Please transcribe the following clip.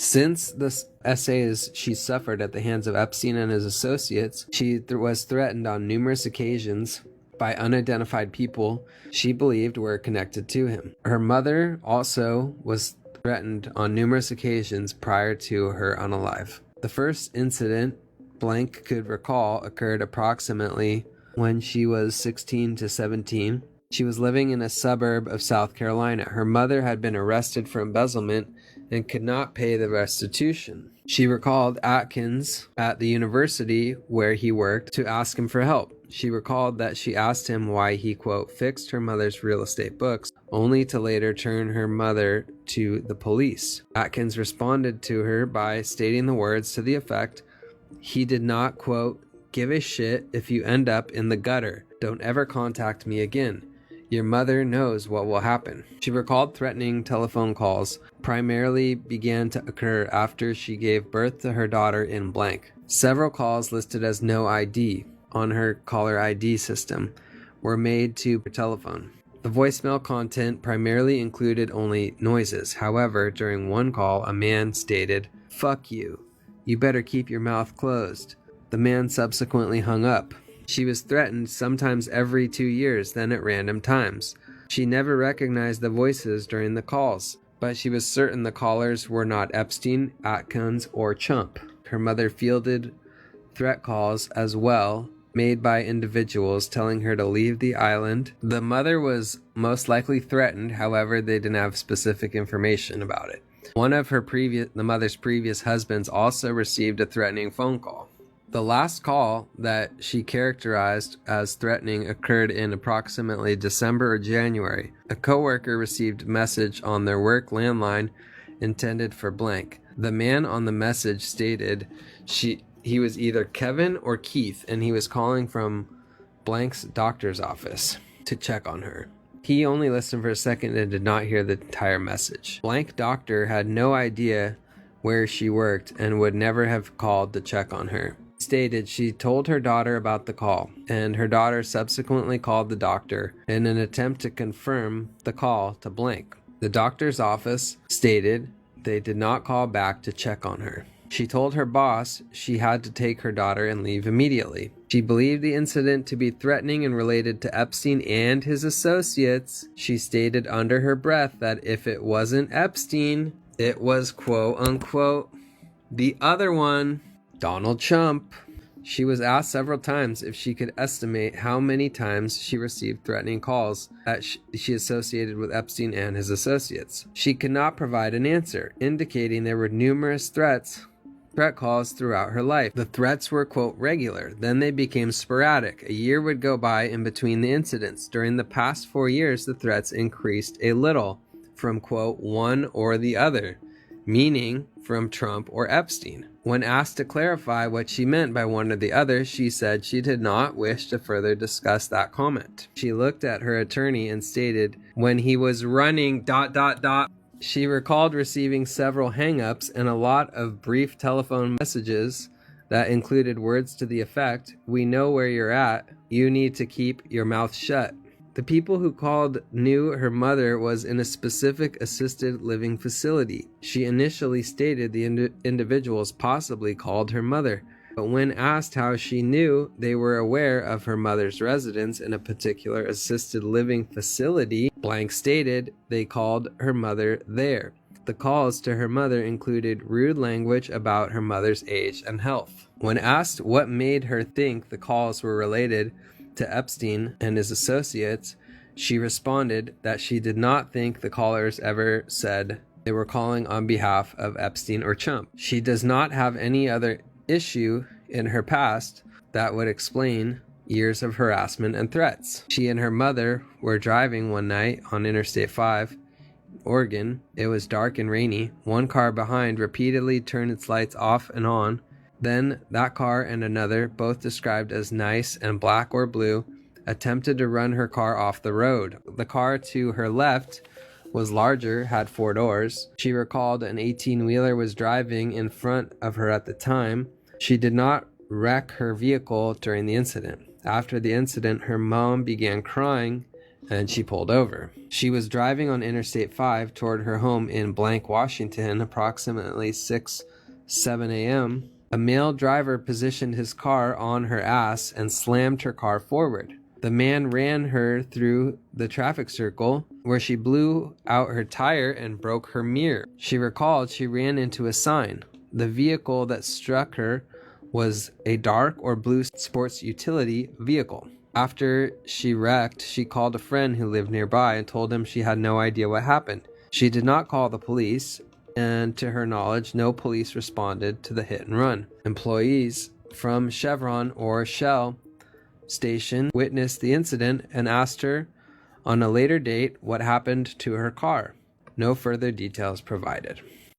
Since the essays she suffered at the hands of Epstein and his associates, she was threatened on numerous occasions by unidentified people she believed were connected to him. Her mother also was threatened on numerous occasions prior to her unalive. The first incident Blank could recall occurred approximately when she was 16 to 17. She was living in a suburb of South Carolina. Her mother had been arrested for embezzlement and could not pay the restitution. She recalled Atkins at the university where he worked to ask him for help. She recalled that she asked him why he, quote, fixed her mother's real estate books, only to later turn her mother to the police. Atkins responded to her by stating the words to the effect, he did not, quote, give a shit if you end up in the gutter. Don't ever contact me again. Your mother knows what will happen. She recalled threatening telephone calls primarily began to occur after she gave birth to her daughter in blank. Several calls listed as no ID on her caller ID system were made to her telephone. The voicemail content primarily included only noises. However, during one call, a man stated, fuck you. You better keep your mouth closed. The man subsequently hung up. She was threatened sometimes every 2 years, then at random times. She never recognized the voices during the calls, but she was certain the callers were not Epstein, Atkins, or Chump. Her mother fielded threat calls as well, made by individuals telling her to leave the island. The mother was most likely threatened, however, they didn't have specific information about it. One of the mother's previous husbands also received a threatening phone call. The last call that she characterized as threatening occurred in approximately December or January. A coworker received a message on their work landline intended for blank. The man on the message stated he was either Kevin or Keith, and he was calling from blank's doctor's office to check on her. He only listened for a second and did not hear the entire message. Blank doctor had no idea where she worked and would never have called to check on her. Stated she told her daughter about the call, and her daughter subsequently called the doctor in an attempt to confirm the call to blank. The doctor's office stated they did not call back to check on her. She told her boss she had to take her daughter and leave immediately. She believed the incident to be threatening and related to Epstein and his associates. She stated under her breath that if it wasn't Epstein, it was, quote unquote, the other one, Donald Chump. She was asked several times if she could estimate how many times she received threatening calls that she associated with Epstein and his associates. She could not provide an answer, indicating there were numerous threat calls throughout her life. The threats were, quote, regular. Then they became sporadic. A year would go by in between the incidents. During the past 4 years, the threats increased a little from, quote, one or the other, meaning from Trump or Epstein. When asked to clarify what she meant by one or the other, she said she did not wish to further discuss that comment. She looked at her attorney and stated, when he was running ... She recalled receiving several hang-ups and a lot of brief telephone messages that included words to the effect, we know where you're at, you need to keep your mouth shut. The people who called knew her mother was in a specific assisted living facility. She initially stated the individuals possibly called her mother, but when asked how she knew they were aware of her mother's residence in a particular assisted living facility, blank stated they called her mother there. The calls to her mother included rude language about her mother's age and health. When asked what made her think the calls were related to Epstein and his associates, she responded that she did not think the callers ever said they were calling on behalf of Epstein or Chump. She does not have any other issue in her past that would explain years of harassment and threats. She and her mother were driving one night on Interstate 5, Oregon. It was dark and rainy. One car behind repeatedly turned its lights off and on. Then that car and another, both described as nice and black or blue, attempted to run her car off the road. The car to her left was larger, had 4 doors. She recalled an 18-wheeler was driving in front of her at the time. She did not wreck her vehicle during the incident. After the incident, her mom began crying and she pulled over. She was driving on Interstate 5 toward her home in Blank, Washington, approximately 7 a.m. A male driver positioned his car on her ass and slammed her car forward. The man ran her through the traffic circle, where she blew out her tire and broke her mirror. She recalled she ran into a sign. The vehicle that struck her was a dark or blue sports utility vehicle. After she wrecked, she called a friend who lived nearby and told him she had no idea what happened. She did not call the police, and to her knowledge, no police responded to the hit and run. Employees from Chevron or Shell station witnessed the incident and asked her on a later date what happened to her car. No further details provided.